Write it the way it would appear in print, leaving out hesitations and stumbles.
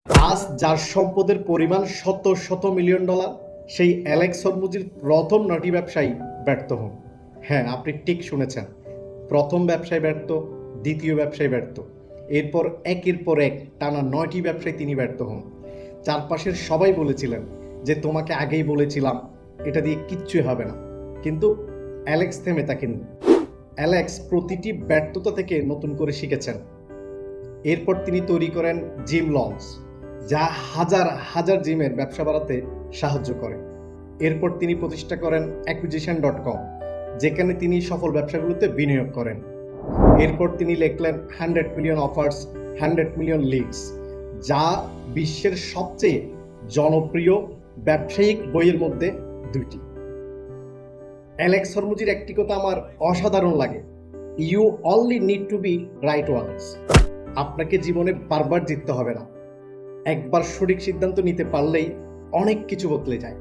আজ যার সম্পদের পরিমাণ শত শত মিলিয়ন ডলার, সেই অ্যালেক্স হরমুজির প্রথম 9টি ব্যবসায়ী ব্যর্থ হন। হ্যাঁ, আপনি ঠিক শুনেছেন, প্রথম ব্যবসায় ব্যর্থ, দ্বিতীয় ব্যবসায় ব্যর্থ, এরপর একের পর এক টানা 9টি ব্যবসায় তিনি ব্যর্থ হন। চারপাশের সবাই বলেছিলেন যে তোমাকে আগেই বলেছিলাম, এটা দিয়ে কিচ্ছুই হবে না। কিন্তু অ্যালেক্স থেমে থাকেননি। অ্যালেক্স প্রতিটি ব্যর্থতা থেকে নতুন করে শিখেছেন। এরপর তিনি তৈরি করেন জিম লঞ্চ, যা হাজার হাজার জিমের ব্যবসা বাড়াতে সাহায্য করে। এরপর তিনি প্রতিষ্ঠা করেন acquisition.com, যেখানে তিনি সফল ব্যবসাগুলোতে বিনিয়োগ করেন। এরপর তিনি লিখলেন 100 মিলিয়ন অফার্স, 100 মিলিয়ন লিডস, যা বিশ্বের সবচেয়ে জনপ্রিয় ব্যবসায়িক বইয়ের মধ্যে দুইটি। অ্যালেক্স হরমুজির একটি কথা আমার অসাধারণ লাগে, you only need to be right once. আপনাকে জীবনে বারবার জিততে হবে না, একবার সঠিক সিদ্ধান্ত নিতে পারলেই অনেক কিছু বদলে যায়।